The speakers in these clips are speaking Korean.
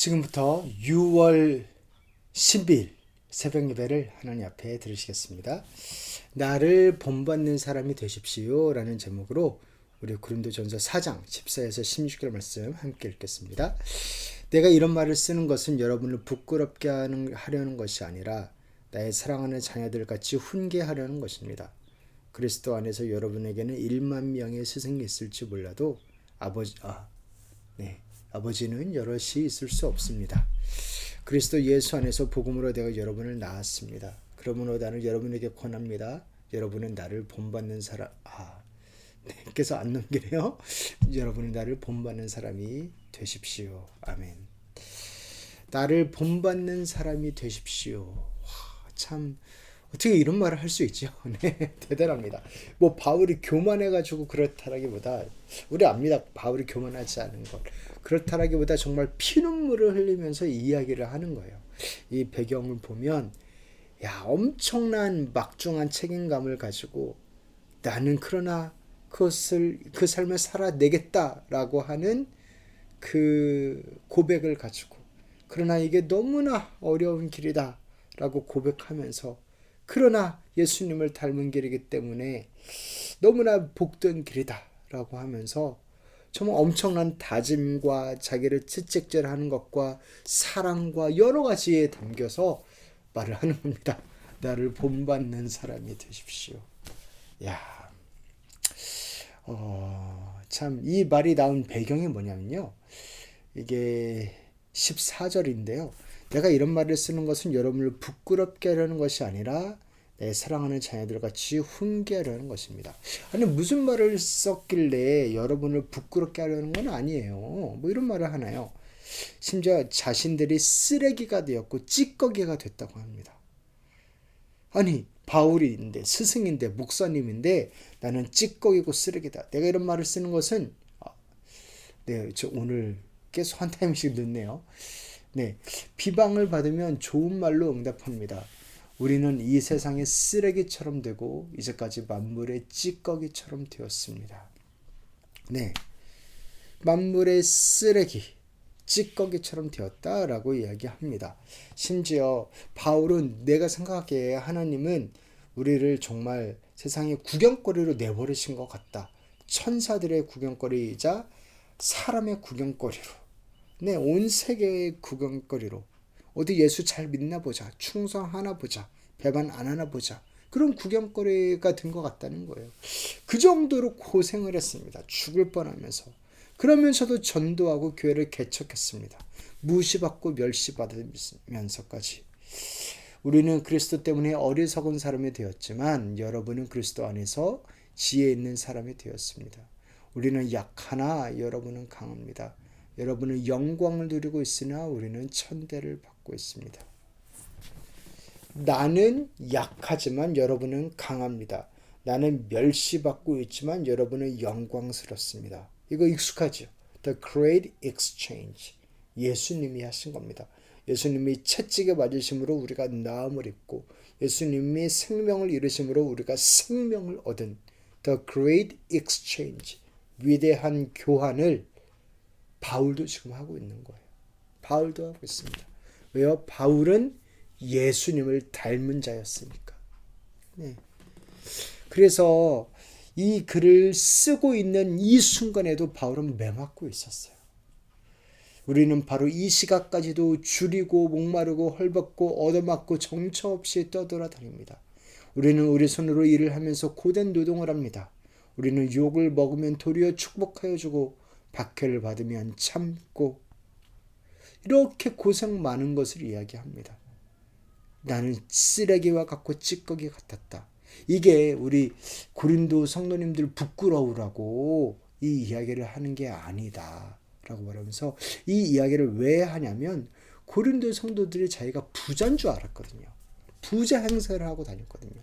지금부터 6월 10일 새벽 예배를 하나님 앞에 드리시겠습니다. 나를 본받는 사람이 되십시오 라는 제목으로 우리 고린도전서 4장 14에서 16절 말씀 함께 읽겠습니다. 내가 이런 말을 쓰는 것은 여러분을 부끄럽게 하려는 것이 아니라 나의 사랑하는 자녀들 같이 훈계하려는 것입니다. 그리스도 안에서 여러분에게는 1만 명의 스승이 있을지 몰라도 아버지는 여럿이 있을 수 없습니다. 그리스도 예수 안에서 복음으로 내가 여러분을 낳았습니다. 그러므로 나는 여러분에게 권합니다. 여러분은 나를 본받는 사람 그래서 안 넘기네요. 여러분은 나를 본받는 사람이 되십시오. 아멘. 나를 본받는 사람이 되십시오. 참 어떻게 이런 말을 할 수 있죠? 네, 대단합니다. 뭐 바울이 교만해가지고 그렇다라기보다 우리 압니다. 바울이 교만하지 않은 것. 그렇다라기보다 정말 피눈물을 흘리면서 이야기를 하는 거예요. 이 배경을 보면 엄청난 막중한 책임감을 가지고 나는 그러나 그 삶을 살아내겠다라고 하는 그 고백을 가지고 그러나 이게 너무나 어려운 길이다 라고 고백하면서 그러나 예수님을 닮은 길이기 때문에 너무나 복된 길이다 라고 하면서 정말 엄청난 다짐과 자기를 채찍질하는 것과 사랑과 여러 가지에 담겨서 말을 하는 겁니다. 나를 본받는 사람이 되십시오. 참 이 말이 나온 배경이 뭐냐면요. 이게 14절인데요. 내가 이런 말을 쓰는 것은 여러분을 부끄럽게 하려는 것이 아니라 내 사랑하는 자녀들 같이 훈계하려는 것입니다. 아니 무슨 말을 썼길래 여러분을 부끄럽게 하려는 건 아니에요. 뭐 이런 말을 하나요? 심지어 자신들이 쓰레기가 되었고 찌꺼기가 됐다고 합니다. 아니 바울인데 스승인데 목사님인데 나는 찌꺼기고 쓰레기다. 내가 이런 말을 쓰는 것은 저 오늘 계속 한 타임씩 늦네요. 비방을 받으면 좋은 말로 응답합니다. 우리는 이 세상의 쓰레기처럼 되고 이제까지 만물의 찌꺼기처럼 되었습니다. 만물의 쓰레기, 찌꺼기처럼 되었다라고 이야기합니다. 심지어 바울은 내가 생각하기에 하나님은 우리를 정말 세상의 구경거리로 내버리신 것 같다. 천사들의 구경거리이자 사람의 구경거리로 온 세계의 구경거리로 어디 예수 잘 믿나 보자, 충성하나 보자, 배반 안 하나 보자, 그런 구경거리가 된 것 같다는 거예요. 그 정도로 고생을 했습니다. 죽을 뻔하면서. 그러면서도 전도하고 교회를 개척했습니다. 무시받고 멸시받으면서까지. 우리는 그리스도 때문에 어리석은 사람이 되었지만 여러분은 그리스도 안에서 지혜 있는 사람이 되었습니다. 우리는 약하나 여러분은 강합니다. 여러분은 영광을 누리고 있으나 우리는 천대를 받고 있습니다. 나는 약하지만 여러분은 강합니다. 나는 멸시받고 있지만 여러분은 영광스럽습니다. 이거 익숙하죠? The Great Exchange. 예수님이 하신 겁니다. 예수님이 채찍에 맞으심으로 우리가 나음을 입고 예수님이 생명을 잃으심으로 우리가 생명을 얻은 The Great Exchange. 위대한 교환을 바울도 지금 하고 있는 거예요. 바울도 하고 있습니다. 왜요? 바울은 예수님을 닮은 자였으니까. 그래서 이 글을 쓰고 있는 이 순간에도 바울은 매맞고 있었어요. 우리는 바로 이 시각까지도 줄이고 목마르고 헐벗고 얻어맞고 정처 없이 떠돌아다닙니다. 우리는 우리 손으로 일을 하면서 고된 노동을 합니다. 우리는 욕을 먹으면 도리어 축복하여 주고 박해를 받으면 참고 이렇게 고생 많은 것을 이야기합니다. 나는 쓰레기와 같고 찌꺼기 같았다. 이게 우리 고린도 성도님들 부끄러우라고 이 이야기를 하는 게 아니다 라고 말하면서 이 이야기를 왜 하냐면 고린도 성도들이 자기가 부자인 줄 알았거든요. 부자 행세를 하고 다녔거든요.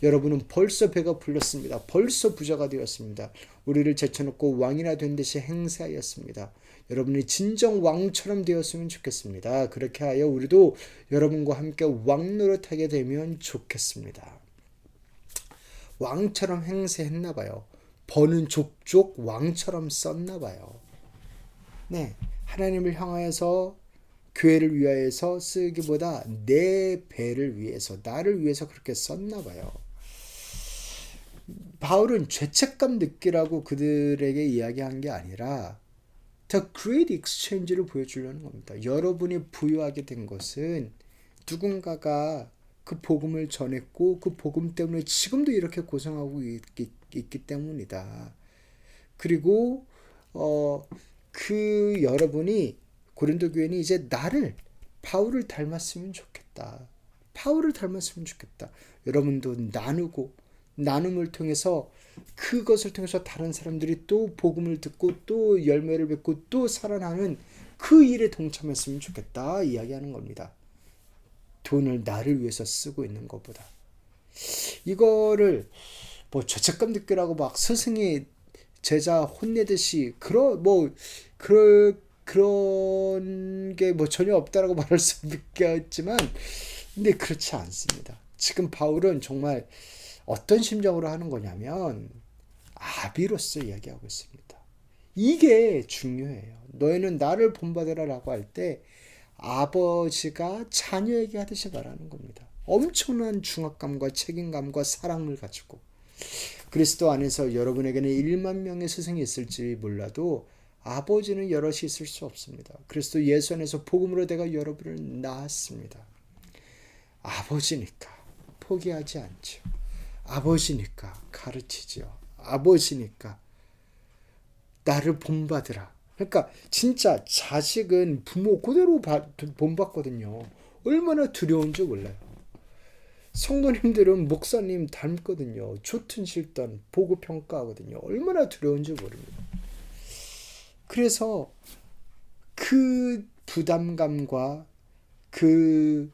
여러분은 벌써 배가 불렀습니다. 벌써 부자가 되었습니다. 우리를 제쳐놓고 왕이나 된 듯이 행세하였습니다. 여러분이 진정 왕처럼 되었으면 좋겠습니다. 그렇게 하여 우리도 여러분과 함께 왕 노릇하게 되면 좋겠습니다. 왕처럼 행세했나 봐요. 버는 족족 왕처럼 썼나 봐요. 하나님을 향하여서 교회를 위하여서 쓰기보다 내 배를 위해서, 나를 위해서 그렇게 썼나 봐요. 바울은 죄책감 느끼라고 그들에게 이야기한 게 아니라 The Great Exchange를 보여주려는 겁니다. 여러분이 부유하게 된 것은 누군가가 그 복음을 전했고 그 복음 때문에 지금도 이렇게 고생하고 있기 때문이다. 그리고 그 여러분이 고린도 교회는 이제 바울을 닮았으면 좋겠다. 바울을 닮았으면 좋겠다. 여러분도 나눔을 통해서 그것을 통해서 다른 사람들이 또 복음을 듣고 또 열매를 맺고 또 살아나는 그 일에 동참했으면 좋겠다 이야기하는 겁니다. 돈을 나를 위해서 쓰고 있는 것보다. 이거를 죄책감 느끼라고 막 스승이 제자 혼내듯이 그런 게 전혀 없다라고 말할 수 있겠지만, 근데 그렇지 않습니다. 지금 바울은 정말 어떤 심정으로 하는 거냐면 아비로서 이야기하고 있습니다. 이게 중요해요. 너희는 나를 본받으라 라고 할 때 아버지가 자녀에게 하듯이 말하는 겁니다. 엄청난 중압감과 책임감과 사랑을 가지고. 그리스도 안에서 여러분에게는 1만 명의 스승이 있을지 몰라도 아버지는 여럿이 있을 수 없습니다. 그리스도 예수 안에서 복음으로 내가 여러분을 낳았습니다. 아버지니까 포기하지 않죠. 아버지니까 가르치죠. 아버지니까 나를 본받으라. 그러니까 진짜 자식은 부모 그대로 본받거든요. 얼마나 두려운 줄 몰라요. 성도님들은 목사님 닮거든요. 좋든 싫든 보고 평가하거든요. 얼마나 두려운지 모릅니다. 그래서 그 부담감과 그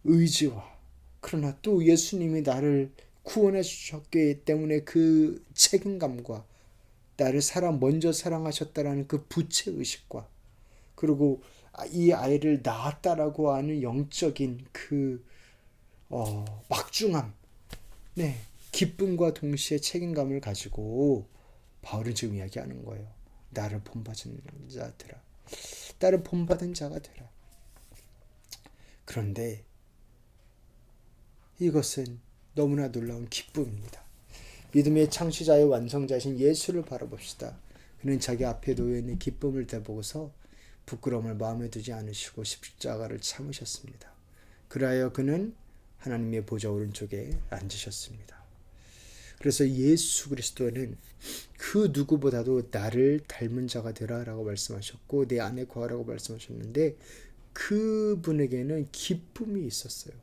의지와, 그러나 또 예수님이 나를 구원해 주셨기 때문에 그 책임감과 나를 먼저 사랑하셨다라는 그 부채의식과, 그리고 이 아이를 낳았다라고 하는 영적인 그 막중함, 기쁨과 동시에 책임감을 가지고 바울은 지금 이야기하는 거예요. 나를 본받은 자들아, 나를 본받은 자가 되라. 그런데 이것은 너무나 놀라운 기쁨입니다. 믿음의 창시자의 완성자이신 예수를 바라봅시다. 그는 자기 앞에 놓여있는 기쁨을 대보고서 부끄러움을 마음에 두지 않으시고 십자가를 참으셨습니다. 그리하여 그는 하나님의 보좌 오른쪽에 앉으셨습니다. 그래서 예수 그리스도는 그 누구보다도 나를 닮은 자가 되라 라고 말씀하셨고 내 안에 거하라고 말씀하셨는데, 그분에게는 기쁨이 있었어요.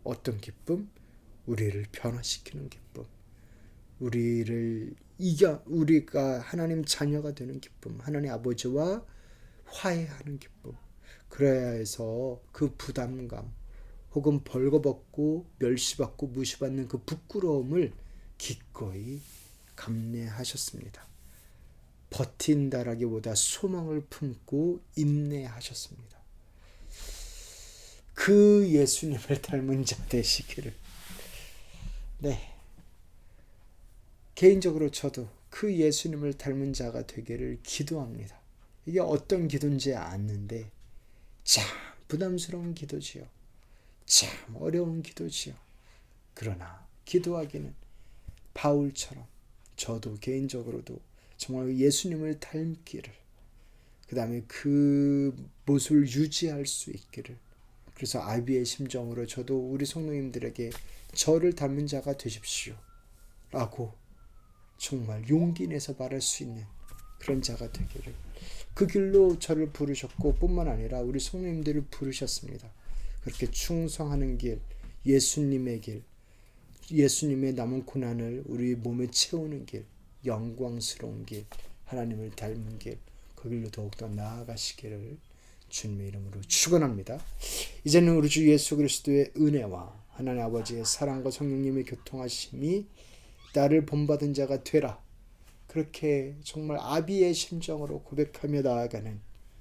어떤 기쁨? 우리를 변화시키는 기쁨, 우리가 하나님 자녀가 되는 기쁨, 하나님 아버지와 화해하는 기쁨. 그래야 해서 그 부담감 혹은 벌거벗고 멸시받고 무시받는 그 부끄러움을 기꺼이 감내하셨습니다. 버틴다라기보다 소망을 품고 인내하셨습니다. 그 예수님을 닮은 자 되시기를. 개인적으로 저도 그 예수님을 닮은 자가 되기를 기도합니다. 이게 어떤 기도인지 아는데 참 부담스러운 기도지요. 참 어려운 기도지요. 그러나 기도하기는 바울처럼 저도 개인적으로도 정말 예수님을 닮기를, 그 다음에 그 모습을 유지할 수 있기를, 그래서 아비의 심정으로 저도 우리 성도님들에게 저를 닮은 자가 되십시오 라고 정말 용기 내서 말할 수 있는 그런 자가 되기를, 그 길로 저를 부르셨고 뿐만 아니라 우리 성도님들을 부르셨습니다. 그렇게 충성하는 길, 예수님의 길, 예수님의 남은 고난을 우리 몸에 채우는 길, 영광스러운 길, 하나님을 닮은 길, 그 길로 더욱더 나아가시기를 주님의 이름으로 축원합니다. 이제는 우리 주 예수 그리스도의 은혜와 하나님 아버지의 사랑과 성령님의 교통하심이 나를 본받은 자가 되라, 그렇게 정말 아비의 심정으로 고백하며 나아가는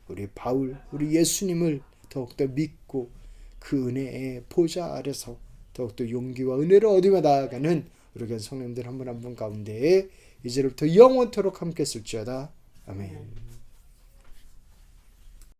우리 바울, 우리 예수님을 더욱더 믿고 그 은혜의 보좌 아래서 더욱더 용기와 은혜를 얻으며 나아가는 우리 성령들 한 분 한 분 가운데 이제부터 영원토록 함께 쓸지어다. 아멘.